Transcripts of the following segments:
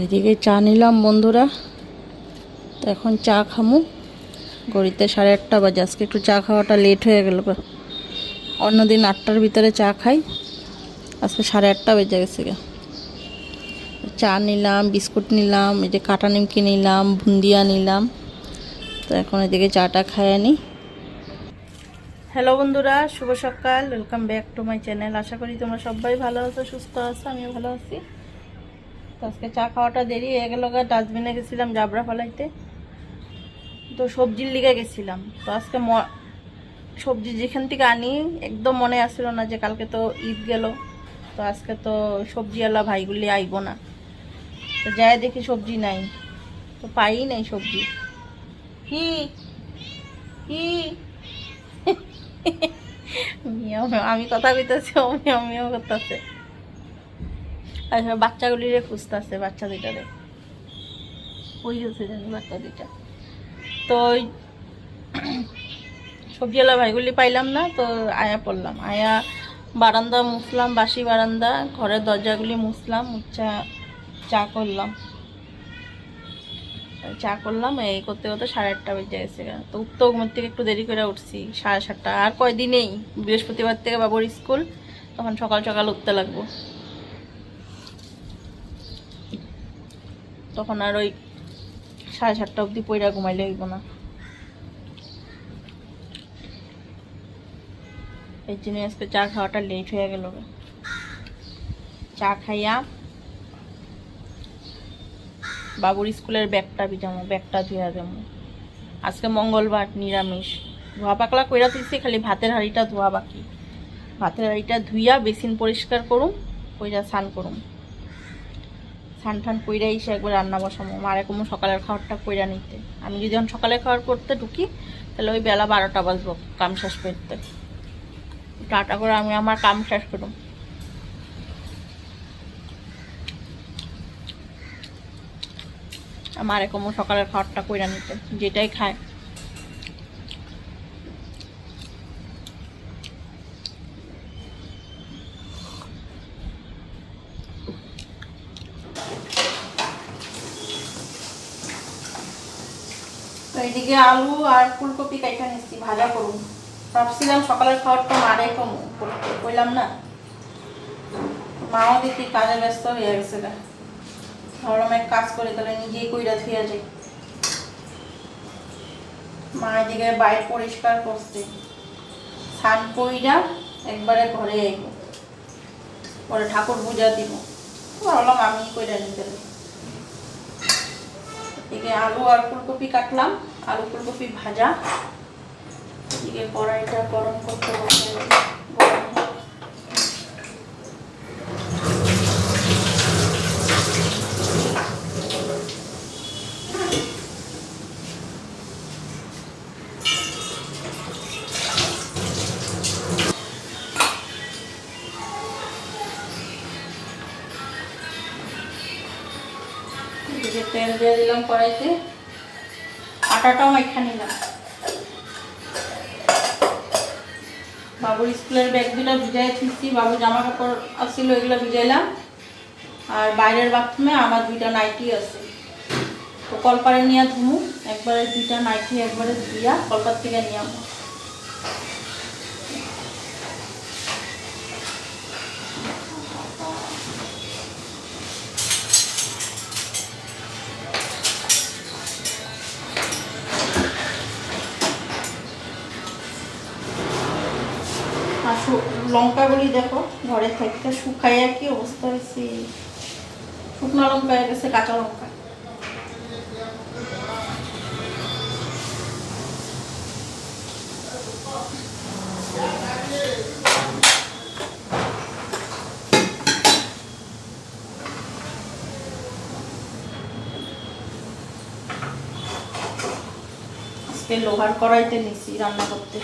এদিকে চা নিলাম বন্ধুরা। তো এখন চা খামু। ঘড়িতে 8:30 বাজে। আজকে একটু চা খাওয়াটা লেট হয়ে গেল। অন্যদিন 8টার ভিতরে চা খাই, আজকে 8:30 বেজে গেছে। চা নিলাম, বিস্কুট নিলাম, এই যে কাটা নিমকি নিলাম, বুন্দিয়া নিলাম। তো এখন এদিকে চাটা খাইয়ে নিই। হ্যালো বন্ধুরা, শুভ সকাল। Welcome back to my channel. আশা করি তোমরা সবাই ভালো আছো, সুস্থ আছো, আমিও ভালো আছি। তো আজকে চা খাওয়াটা দেরি হয়ে গেল। ডাস্টবিনে গেছিলাম জাবরা ফেলাইতে, তো সবজির লিগে গেছিলাম। তো আজকে সবজি যেখান থেকে আনি একদম মনে আসছিল না যে কালকে তো ঈদ গেল। তো আজকে তো সবজিওয়ালা ভাইগুলি আইব না। তো যাই দেখি সবজি নাই, তো পাই নাই সবজি। কি কি আমি কথা কইতেছি, আমিও করতেছে। আচ্ছা, বাচ্চাগুলিরে খুঁজতেছে, বাচ্চা দুইটারে ওই গেছে জানি বাচ্চা দুইটা। তো ওই সবজিওয়ালা ভাইগুলি পাইলাম না। তো আয়া পড়লাম, আয়া বারান্দা মুছলাম, বাসি বারান্দা, ঘরের দরজাগুলি মুছলাম, চা করলাম। এই করতে করতে 8:30 বেজে গেছে। তো উঠতেও ঘুমের থেকে একটু দেরি করে উঠছি, 7:30। আর কয়দিনেই বৃহস্পতিবার থেকে বাবুর স্কুল, তখন সকাল সকাল উঠতে লাগবো। তখন আর ওই 7:30 অবধি পইরা ঘুমাইলে হইব না। এই জন্য আজকে চা খাওয়াটা লেট হয়ে গেল। চা খাইয়া বাবুর স্কুলের ব্যাগটা ভিজামো, ব্যাগটা ধুয়া দেবো। আজকে মঙ্গলবার, নিরামিষ। ধোয়া পাকলা কইরা দিচ্ছি, খালি ভাতের হাঁড়িটা ধোয়া বাকি। ভাতের হাঁড়িটা ধুইয়া বেসিন পরিষ্কার করুম, কইরা স্নান করুম। স্নান টান কইরা এসে একবার রান্না বসামো। মারে কমু সকালের খাবারটা কইরা নিতে। আমি যদি এখন সকালে খাবার করতে ঢুকি, তাহলে ওই বেলা 12টা বাজবো কাম শেষ করতে। টাটা করে আমি আমার কাম শেষ করুম। আমার এরকম সকালের খাবারটা কইরা নিতে, যেটাই খায়। তো এইদিকে আলু আর ফুলকপি কাইটা নিচ্ছি, ভাজা করুন। ভাবছিলাম সকালের খাবারটা মারে কইলাম না, মাও দেখি কাজে ব্যস্ত হয়ে গেছে। ভাবলাম এক কাজ করে তাহলে নিজেই কইরা থুয়া যাই। মা এদিকে বাইরে পরিষ্কার করছে, স্নান কইরা একবারে ঘরে আইব, পরে ঠাকুর পূজা দিব। ভাবলাম আমি কইরা নিতে। এদিকে আলু আর ফুলকপি কাটলাম, আলু ফুলকপি ভাজা। এদিকে কড়াইটা গরম করতে বসে তেল দিয়ে দিলাম কড়াইতে। আটাটাও মাইখা নিলাম। বাবুর স্কুলের ব্যাগগুলো ভিজাই থুইছি, বাবুর জামা কাপড় আসছিল ওইগুলো ভিজাইলাম। আর বাইরের বাথরুমে আমার 2টা নাইটি আছে, তো কলপারে নিয়ে ধুমু। একবারে 2টা নাইটি একবারে ধুইয়া কলপার থেকে নিয়ে আসবো। আর লঙ্কাগুলি দেখো ঘরে থাকতে শুকাইয়া কি অবস্থা হয়েছে। শুকনো লঙ্কা হয়ে গেছে কাঁচা লঙ্কা। আজকে লোহার কড়াইতে নিছি রান্না করতে।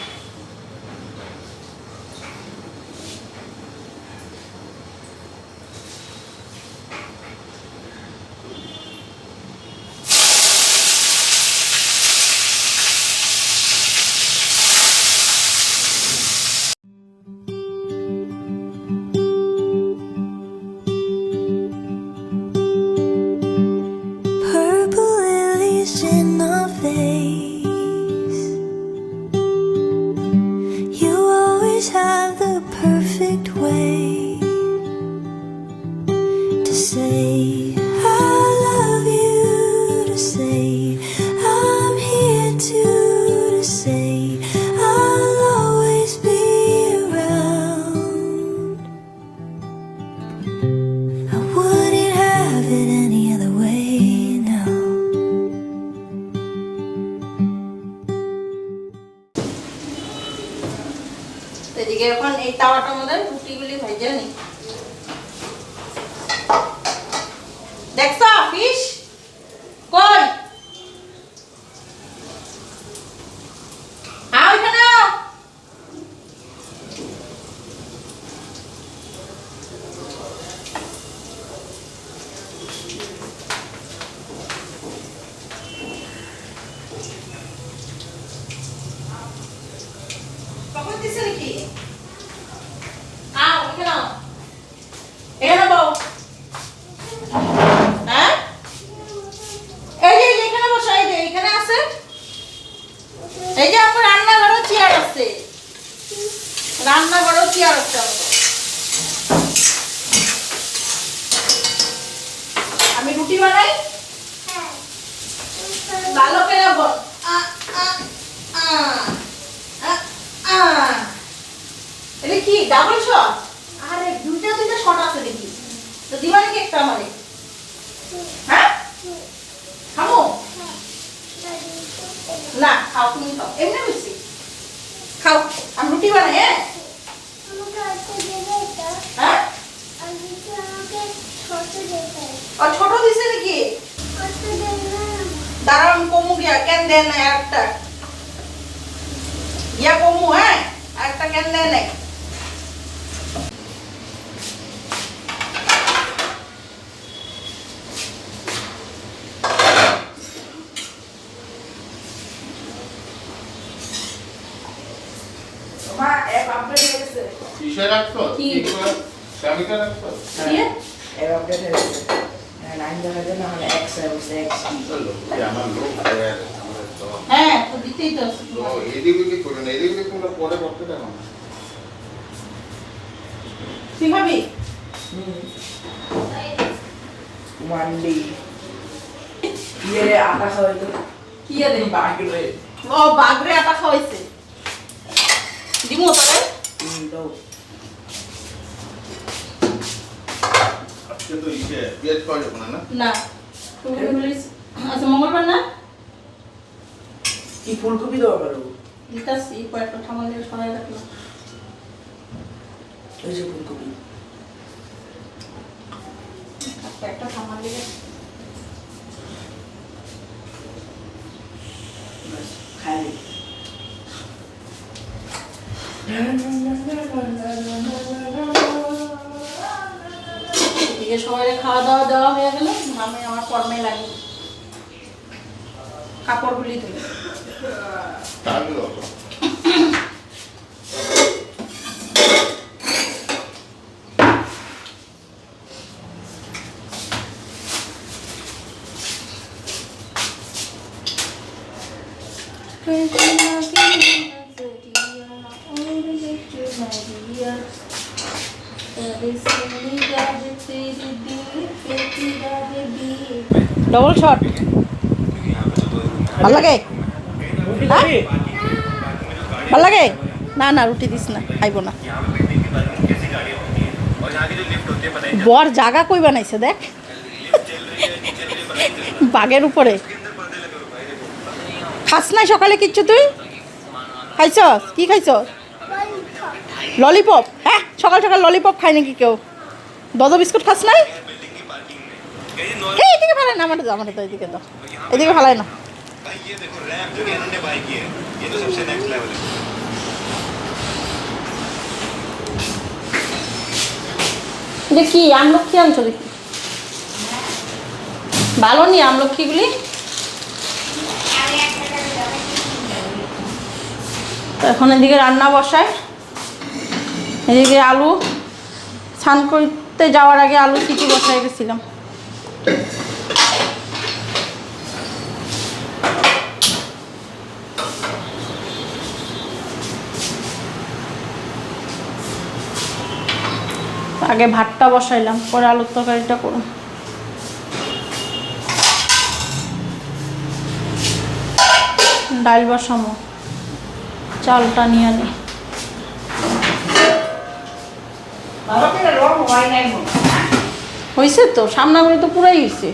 say I love you, to say I'm here to say I'll always be around. I wouldn't have it any other way now. এদিকে এখন এই তাওয়াটার মধ্যে রুটিগুলি ভেজে নিই। দেখছো ফিশ কই? আও এখানে আও। কখন দিছে নাকি? আও এখানে আও। এখানে বউ। হ্যাঁ? এই যে এখানে বসো, এই যে এখানে আছে। এই যে আপনার রান্নাঘরেও চেয়ার আছে। রান্নাঘরেও চেয়ার আছে আমাদের। আমি রুটি বানাই। ভালো করে বল। এটা কি ডাবল শট? আরে দুইটা শট আছে দেখি। তো দিবা নাকি একটা আমারে? হ্যাঁ? খাবো? না খাও, তুমি খাও। এমনি বলছি খাও। আমি রুটি বানাই। হ্যাঁ হ্যাঁ, ও ছোট দিছে নাকি? দাঁড়াও আমি কমু গিয়া, কেন দেন না একটা ইয়া কমু। হ্যাঁ একটা কেন দেন নাই? মা এক আপডেট হয়ে গেছে। কিসে রাখছো? কি? স্বামীকে রাখছো? কি এর আপডেট হয়ে গেছে। 9 দেখা যায় না, মানে X হচ্ছে X কি? চলো, যে আমার লোক হয়ে গেছে, আমাদের তো। হ্যাঁ তো দিতেই তো আছে। তো এদিকে করে না, এদিকে তোমরা পরে করতে দেবো না। তুই খাবি? ওয়ানডি ইয়ে আটা খাওয়াইতো কি এ দেই? বাগরে ও বাগরে আটা খাওয়াইছে। দিমু তোরে? দাও। কিন্তু ইসে পেঁয়াজ খাওয়া যাবে না না? না তুমি বলিস আচ্ছা মঙ্গলবার না? কি ফুলকপি দাও পারো? দিতাছি কয়েকটা ঠামালে সরাই রাখলাম। এই যে ফুলকপি একটা ঠামালে বাস খাই। এদিকে সবাই খাওয়া দাওয়া দেওয়া হয়ে গেল। আমি আমার কর্মে লাগি, কাপড়গুলি ধুই। তাহলে দাও। ডবল শট ভাল লাগে? ভাল লাগে? না না রুটি দিস না, খাইব না। বর জাগা কই বানাইছে দেখ, বাগের উপরে। খাস নাই সকালে কিচ্ছু? তুই খাইছস? কি খাইছস? ললিপপ? হ্যাঁ সকাল সকাল ললিপপ খায় নাকি কেউ? দদ বিস্কুট খাস নাই? এই এদিকে ফেলায় না, আমাদের আমাদের তো এদিকে দাও, এদিকে ফেলায় না। দেখি আমলক্ষী আনছো দেখি, ভালো নি আমলক্ষীগুলি? তো এখন এদিকে রান্না বসায়, এদিকে আলু স্নান করতে যাওয়ার আগে আলু সিটি বসায় গেছিলাম। আগে ভাতটা বসাইলাম, পরে আলুর তরকারিটা করুন। ডাল বসামো, চালটা নিয়ে আনি। বাবা থেকে রং হয় নাই মনে হয়, না? হয়েছে তো, সামনাগুলো তো পুরাই হয়েছে।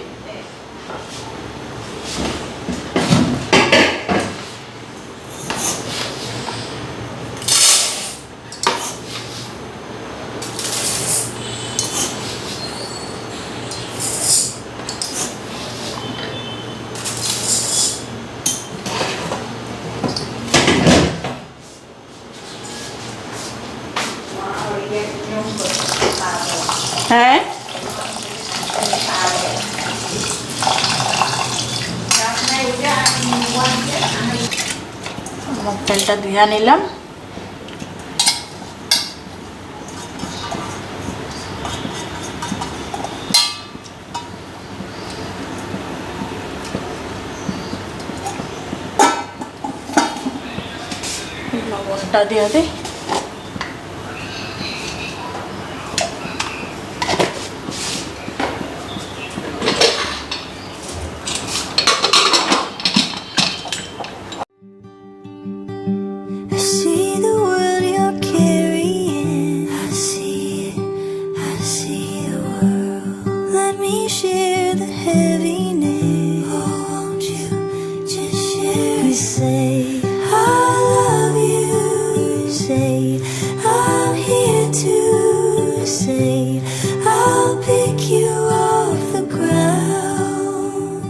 হ্যাঁ, মুখ তেলটা ধুয়ে নিলাম। লবণটা দিয়ে দিই। I see the world you're carrying. I see it, I see the world. Let me share the heaviness. Oh, won't you just share? You say, I love you. You say, I'm here to say, I'll pick you off the ground.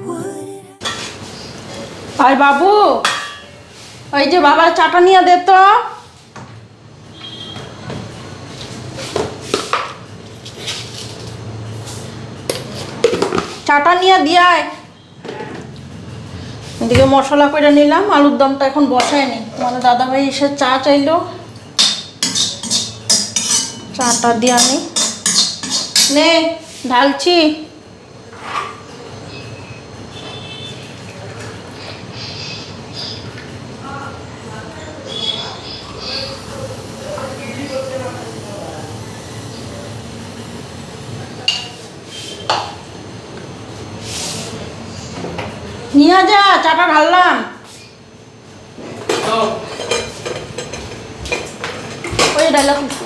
Would আর বাবু, ওই যে বাবার চাটা নিয়ে দে তো। চাটা নিয়ে দিয়ায়। এদিকে মশলা করে নিলাম, আলুর দমটা এখন বসায়নি। মানে দাদা ভাই এসে চা চাইলো, চাটা দিয়া নি। নে ঢালছি। নিয়ে যা, চাটা ঢাললাম। ওই ডালা খুলছি।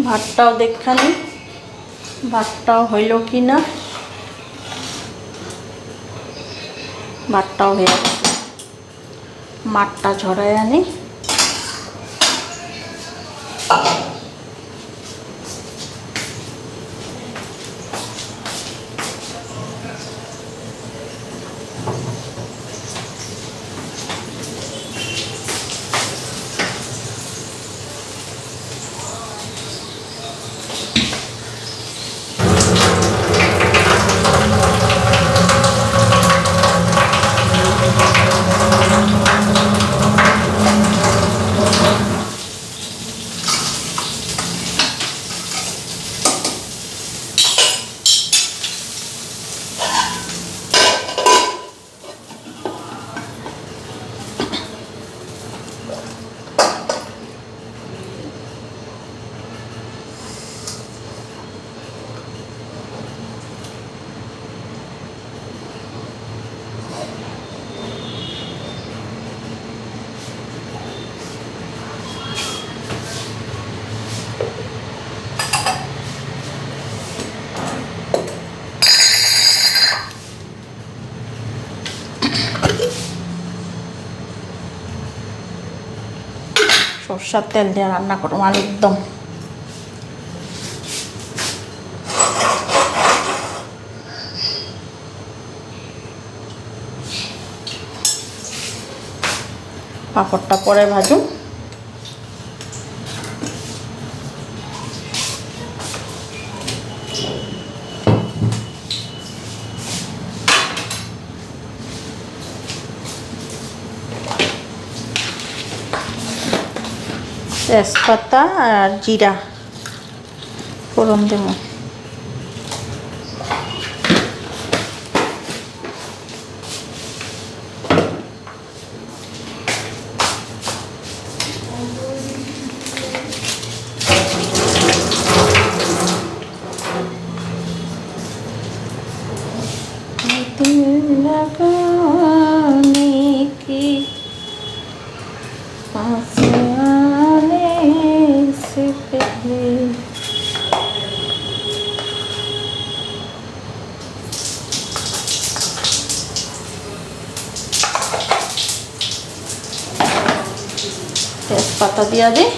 ভাতটাও দেখানি, ভাতটাও হইল কি না। ভাতটাও হয়ে গেছে, মাঠটা ঝরাই আনি। সরষার তেল দিয়ে রান্না করো আলুর দম। পাঁপড়টা পরে ভাজুন। তেজপাতা আর জিরা ফোড়ন দেবো। তেজপাতা দিয়া দিই,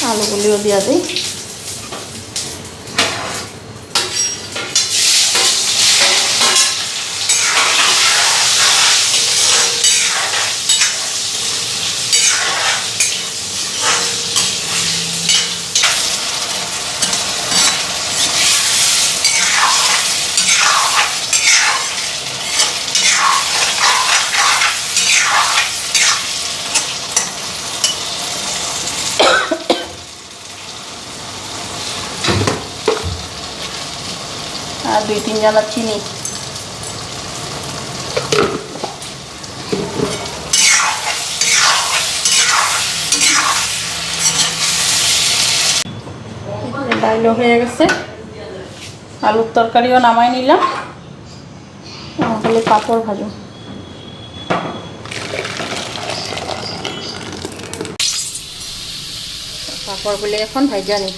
আলুগুলিও দিয়া দিই। আর 2-3 জানা চিনি। ডাইলও হয়ে গেছে, আলুর তরকারিও নামাই নিলাম, খালি পাঁপড় ভাজো। পাঁপড়গুলি এখন ভাজা নিই।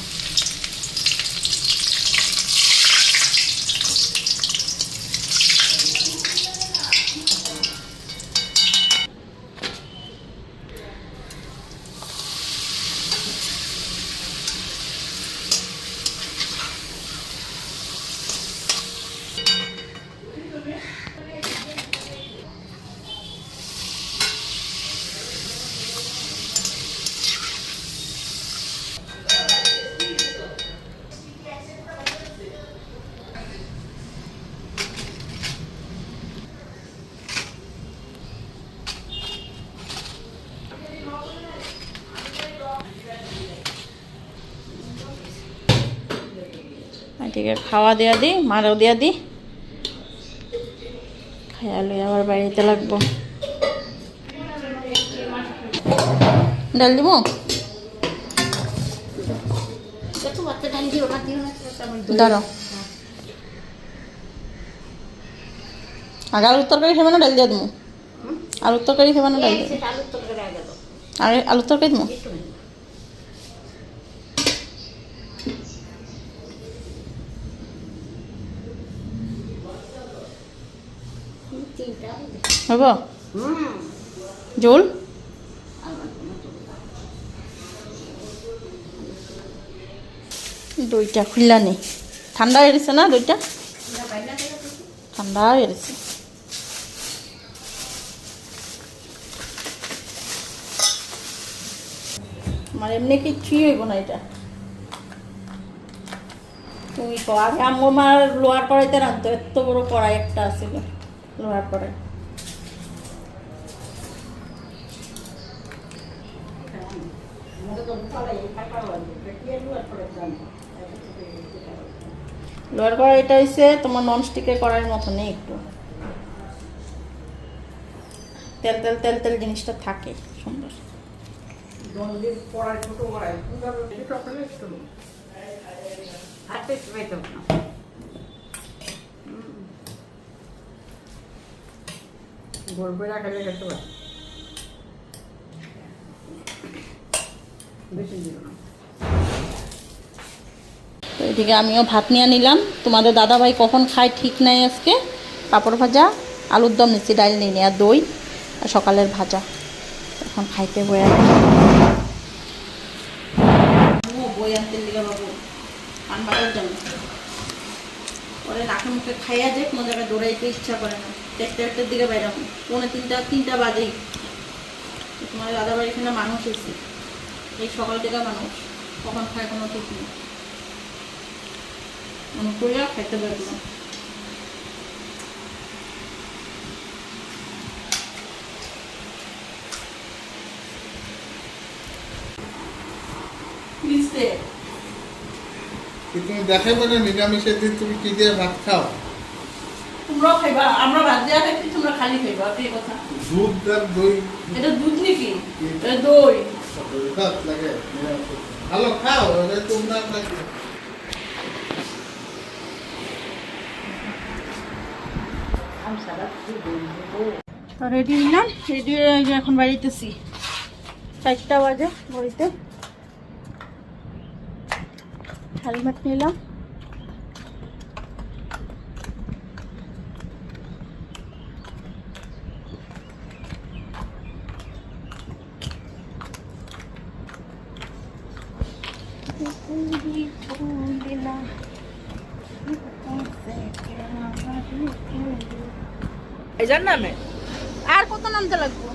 এদিকে খাওয়া দেওয়া দিই, মারও দেওয়া দিই, খাইয়া লই আবার বাড়িতে লাগবো। ডাল দিব, দাঁড়াও। আগে আলুর তরকারি খেবে না ডাল দিয়ে দেবো? আলুর তরকারি খেবে না ডাল দিয়ে? আগে আলুর তরকারি দেবো। হব জোল? দইটা খুললা নেই, ঠান্ডা হয়ে গেছে না? দইটা ঠান্ডা হয়ে গেছে। আমার এমনি কিচ্ছুই হইব না এটা। তুমি তো আগে আম্মু আমার লোহার কড়াইতে রাখতো, এত বড় কড়াই একটা আছিল লোহার কড়াই। লোহার কড়াইটা হচ্ছে তোমার ননস্টিকের কড়াইয়ের মতো নেই, একটু তেল তেল তেল তেল জিনিসটা থাকে সুন্দর। তো এদিকে আমিও ভাত নিয়ে নিলাম। তোমাদের দাদাভাই কখন খায় ঠিক নাই, আজকে পাঁপড় ভাজা আলুর দম নিচ্ছি, ডাল নিয়ে নিই, আর দই আর সকালের ভাজা। এখন খাইতে বই বই আনতে দিকে বাবু আনবারের জন্য পরে নাকে মুখে খাইয়া যে কোনো জায়গায় দৌড়াইতে ইচ্ছা করে না। 1টার দিকে বাইরে 2:45-3টা বাজেই। তোমাদের দাদাভাই এখানে মানুষ এসেছে, এই সকাল থেকে মানুষ, কখন খায় কোনো ঠিক নেই। মনে করিয়া খাইতে পারবো না। তুমি দেখাবে না নিরামিষের দিন তুমি কি দিয়ে ভাত খাও? তোমরাও খাইবা, আমরা ভাত দেওয়া খাইছি, তোমরা খালি খাইবা, এই কথা। দুধ আর দই এটা দুধ নাকি? এটা দই। ভাত লাগে নিরামিষের। ভালো খাও, এটা তোমরা নাকি তো রেডি হইলাম, রেডি হয়ে এই যে এখন বাড়িতেছি। 4টা বাজে ঘড়িতে। হেলমেট নিলাম। এটার নামে আর কত নামতে লাগবো?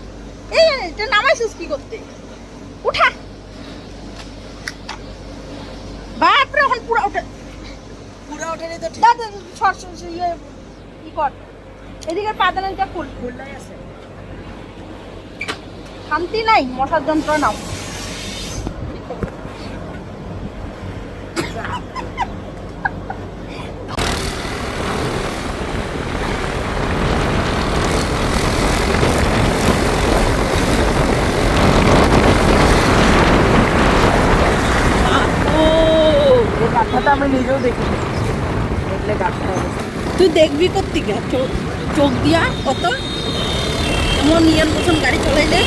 এই এটা নামাইছিস কি করতে? উঠা বাপরে, এখন পুরো উঠে, পুরা ওঠেনি তো ঠিক দাদা সর ইয়ে কি কর, এদিকে পাদানটা খুল। খুললাই আছে। শান্তি নাই, মশার যন্ত্র নাও। এই গাছটা আমি নিজেও দেখিনি, দেখলে গাছটা হবে। তুই দেখবি কোত্থেকে? চোখ দিয়া কত এমন ইয়ের মতন গাড়ি চলাইলে।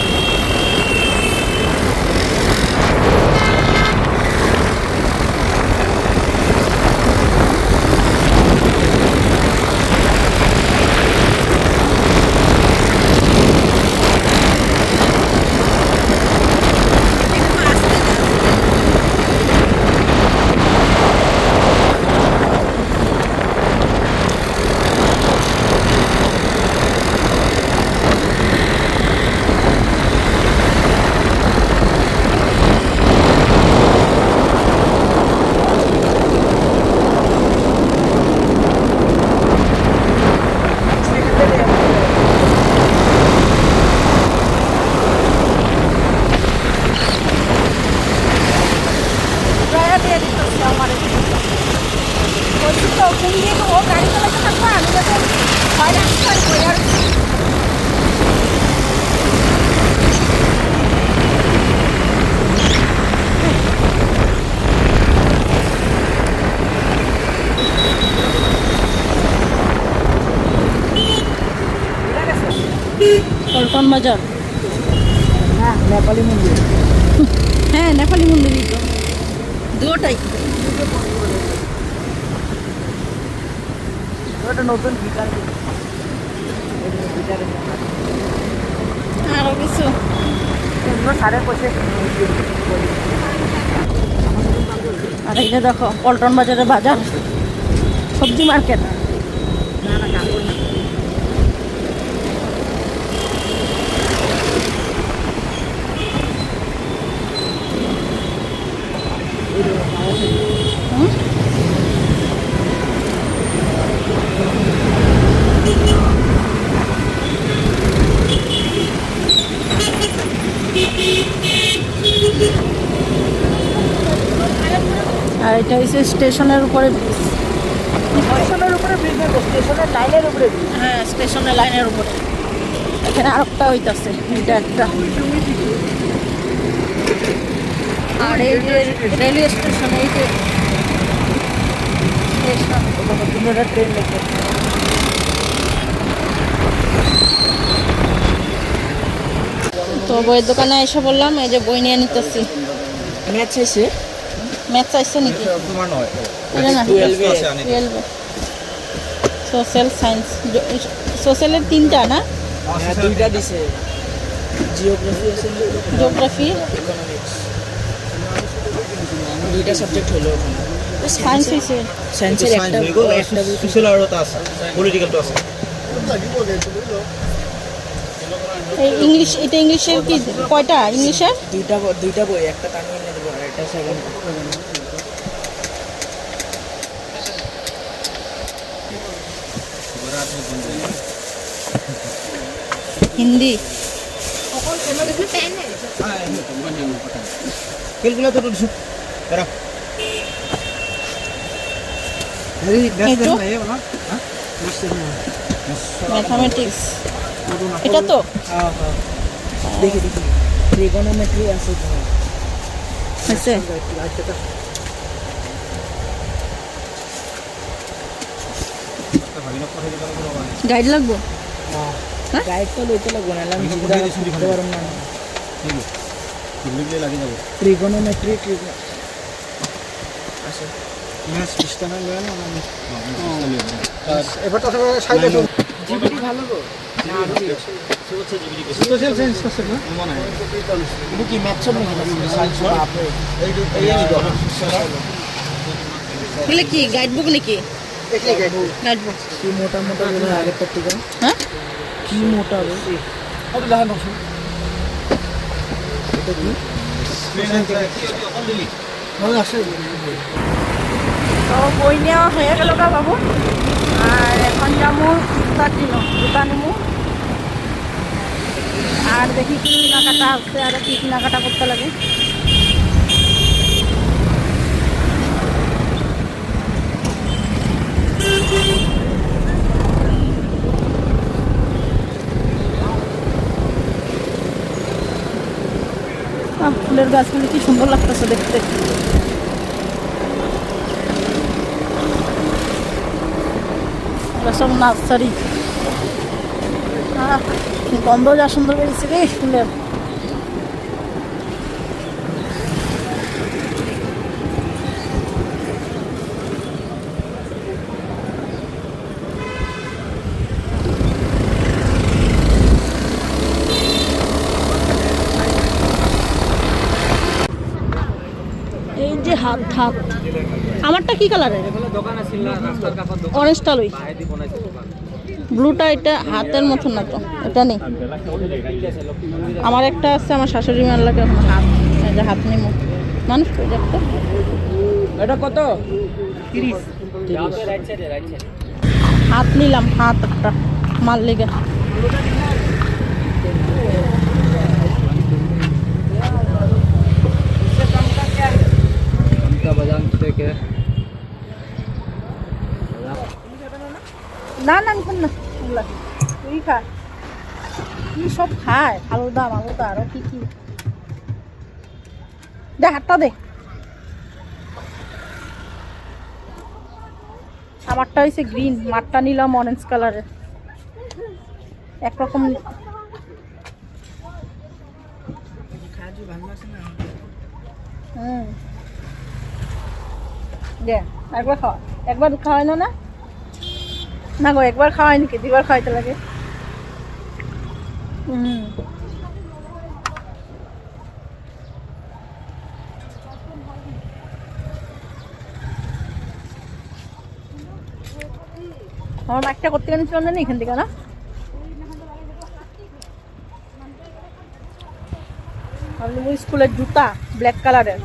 পল্টন বাজার। হ্যাঁ, নেপালি মন্দির। হ্যাঁ, নেপালি মন্দিরই তো, দুটাই। ওটা নতুন গিটার, আরো কিছু সাড়ে পয়সা। আর এই যে দেখো পল্টন বাজারের বাজার, সবজি মার্কেট। না না, কাপড় না। হুম? আর এটা হচ্ছে স্টেশনের উপরে ব্রিজ। স্টেশনের উপরে ব্রিজ নেই, স্টেশনের লাইনের উপরে ব্রিজ। হ্যাঁ, স্টেশনের লাইনের উপরে। এখানে আরেকটা হইতাছে, এটা একটা। আর এই যে রেলওয়ে স্টেশন, এই যে স্টেশন। ট্রেন লেগে তো বইয়ের দোকানে এসে বললাম, এই যে বই নিয়ে নিতেছি। ম্যাচ চাইছে। ম্যাথ চাইছে নাকি? এটা না, 12 সোশ্যাল সায়েন্স। সোশ্যালের 3টা না? হ্যাঁ, 2টা দিছে। জিওগ্রাফি আছে, জিওগ্রাফি, ইকোনমিক্স, 2টা সাবজেক্ট হলো ওখানে। সায়েন্স হয়েছে। সায়েন্সের একটা সোশ্যাল আরও আছে, পলিটিক্যাল তো আছে। এই ইংলিশ, এটা ইংলিশের কি কয়টা? ইংলিশের 2টা বই, একটা তামিল নেব আর একটা সেকেন্ড। হিন্দি। ক্যালকুলেটর তো এরা একটু ম্যাথামেটিক্স এটা তো দেখি ট্রিগোনোমেট্রি আছে তোমার হয়েছে গাইড লাগবো হ্যাঁ? গাইড তো লইতে লাগবো না আমি বুঝতে পারব না লাগে যাবো ট্রিগোনোমেট্রি আছে এবার তো সাইড আছে জিবিটি ভালো গো সোশ্যাল সায়েন্স আছে না মনে হয় কিন্তু কি ম্যাথস সব নাকি সায়েন্স আপনি এগুলো কি গাইড বুক নাকি দেখলে গাইড গাইড বুক কি মোটা মোটা বলে আগেরটা থেকে হ্যাঁ কি মোটা হবে কত দেখানো এটা কি ভালো আছে তো বই নেওয়া হয়ে গেল গা বাবু আর এখন যাবো জুতার দিন জুতা নেবো আর দেখি কি কেনাকাটা আছে আর কি কেনাকাটা করতে লাগে ফুলের গাছগুলি কি সুন্দর লাগতেছে দেখতে সব নার্সারি গন্ধ যা সুন্দর বেরিয়েছে রে ফুলের এই যে হাত হাত আমারটা কি কালারের অরেঞ্জটা লই ব্লুটা এটা হাতের মতন না তো এটা নেই আমার একটা আছে আমার শাশুড়ি মার লাগে হাত এই যে হাত নেমো মানুষ কই যাচ্ছে এটা কত হাত নিলাম হাত একটা মাল লেগে না না নিখন না এগুলা তুই খা কি সব খায় আলুদা মালুদা আরো কি কি দে হাতটা দে আমারটা হয়েছে গ্রিন মাঠটা নিলাম অরেঞ্জ কালারের একরকম দে একবার খাওয়া একবার খাওয়াই না না গো একবার খাওয়াই নাকি দুবার খাওয়াইতে লাগে আমার একটা করতে গেলে ছিল না এখান থেকে না আর স্কুলের জুতা ব্ল্যাক কালারের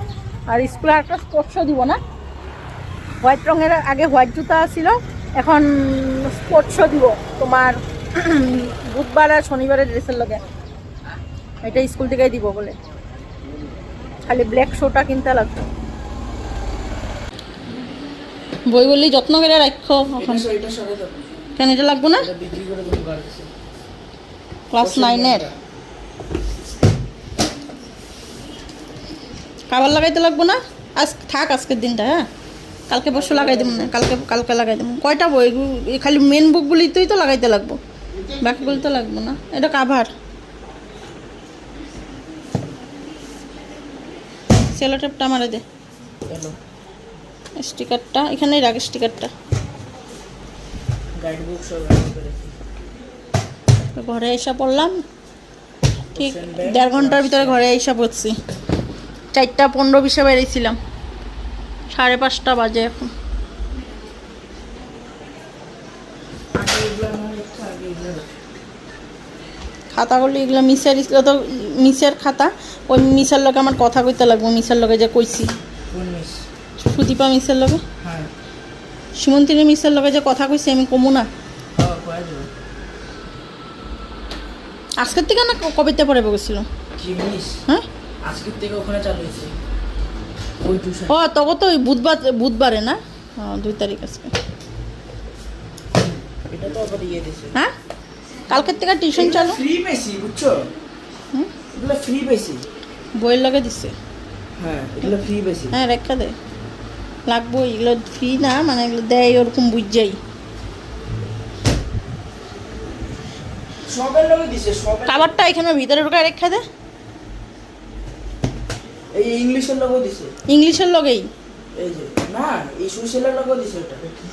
আর স্কুলে একটা স্পোর্টসও দিব না হোয়াইট রঙের আগে হোয়াইট জুতা ছিল এখন স্পোর্টসও দিব তোমার বুধবার আর শনিবারের ড্রেসের লগে এটা স্কুল থেকেই দিব বলে খালি ব্ল্যাক শোটা কিনতে লাগবে বই বললি যত্ন করে রাখো কেন এটা লাগবো না ক্লাস 9-এর খাবার লাগাইতে লাগবো না আজ থাক আজকের দিনটা হ্যাঁ কালকে পরশু লাগাই দেবো না কালকে লাগাই দেবো কয়টা বই খালি মেন বুকগুলিতেই তো লাগাইতে লাগবো বাকিগুলি তো লাগবো না এটা কাভার সেলো টেপটা মারে দে স্টিকারটা এখানেই রাখ স্টিকারটা ঘরে এসে পড়লাম ঠিক 1.5 ঘন্টার ভিতরে ঘরে এসে পড়ছি 4:15-20 বেরিয়েছিলাম 5:30 বাজে এখন খাতাগুলি এগুলো মিসের তো মিসের খাতা ওই মিসের লোকে আমার কথা কইতে লাগবো মিসের লোকে যে কইছি সুদীপা মিসের লোকে সুমন্তিনী মিসের লোকে যে কথা কইছি আমি কমু না আজকের থেকে না কবিতা পড়ে গেছিল হ্যাঁ আজকের থেকে ওখানে চালু হয়েছে ওই টিউশন ও তখন তো ওই বুধবারে না হ্যাঁ 2 তারিখ আজকে। এটা তো আবার ইয়ে দিছে। হ্যাঁ কালকের থেকে টিউশন চালু। ফ্রি পেছি বুঝছো? হুম এগুলো ফ্রি পেছি। বইয়ের লাগে দিছে। হ্যাঁ এগুলো ফ্রি পেছি। হ্যাঁ রেখা দে লাগবো, এগুলো ফ্রি না, মানে এগুলো দেয় ওরকম বুঝাই। সবের লগে দিছে সবের। খাবারটা এখানে ভিতরে ঢোকায় রেখা দে। এই ইংলিশের লগে দিছে। ইংলিশের লগেই এই যে না এই সোশ্যালের লগে দিছে এটা। কি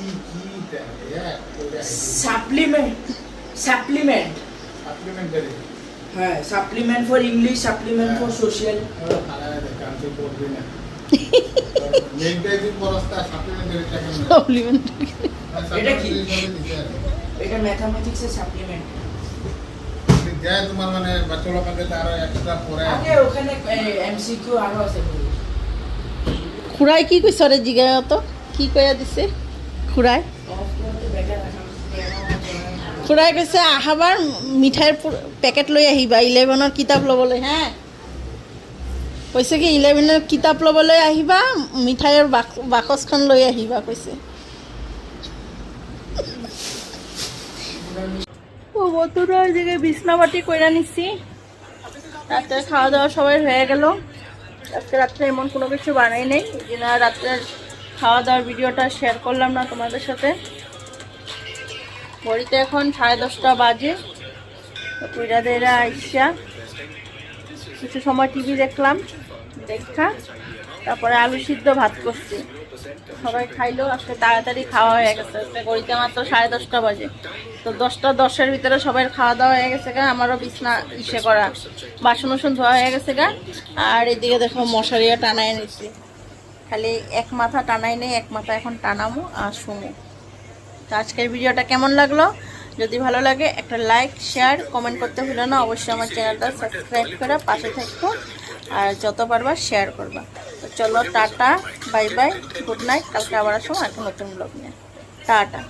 সাপ্লিমেন্ট সাপ্লিমেন্ট সাপ্লিমেন্টারি হ্যাঁ supplement for English supplement for social. Country পড়বি না মেইনটেইন পড়াস্তা সাপ্লিমেন্টারি টাকা না সাপ্লিমেন্টারি। এটা কি? এটা ম্যাথমেটিক্সের সাপ্লিমেন্ট। যায় তোমার মানে বাচ্চারা কাছে আরো এক্সট্রা পড়ে আগে ওখানে এমসিকিউ আরো আছে। খুড়াই কি কইছ রে জিগায় তো কি কইয়া দিছে খুড়াই? খুড়াই কৈছে আহাবাৰ মিঠাইৰ পেকেট লৈ আহিবা 11ৰ কিতাপ ল'বলৈ। হ্যাঁ কৈছে কি 11ৰ কিতাপ ল'বলৈ আহিবা, মিঠাইৰ বাকচখন লৈ আহিবা কৈছে। ও বন্ধুরা এদিকে বিছনাবাটি কইরা নিছি, রাতে খাওয়া দাওয়া সবাই হয়ে গেল। আজকে রাত্রে এমন কোনো কিছু বানাই নেই, এই জন্য রাত্রের খাওয়া দাওয়ার ভিডিওটা শেয়ার করলাম না তোমাদের সাথে। ঘড়িতে এখন 10:30 বাজে। তো পুইরাদেরা আইসা কিছু সময় টিভি দেখলাম, দেখা তারপরে আলু সিদ্ধ ভাত করছি, সবাই খাইলো। আজকে তাড়াতাড়ি খাওয়া হয়ে গেছে, আজকে ঘড়িতে মাত্র 10:30 বাজে। তো 10:10-এর ভিতরে সবাই খাওয়া দাওয়া হয়ে গেছে গা। আমারও বিছনা ইসে করা বাসন উসন ধোয়া হয়ে গেছে গা। আর এদিকে দেখো মশারিও টানাই নিছি, খালি এক মাথা টানাই নেই, এক মাথা এখন টানামো আর শুমো। তো আজকের ভিডিওটা কেমন লাগলো, যদি ভালো লাগে একটা লাইক শেয়ার কমেন্ট করতে ভুলো না। অবশ্যই আমার চ্যানেলটা সাবস্ক্রাইব করে পাশে থাকবো, আর যত পারবা শেয়ার করবা। তো চলো tata bye bye, good night. কালকে আবার আসবো একটা নতুন ব্লগ নিয়ে। টাটা।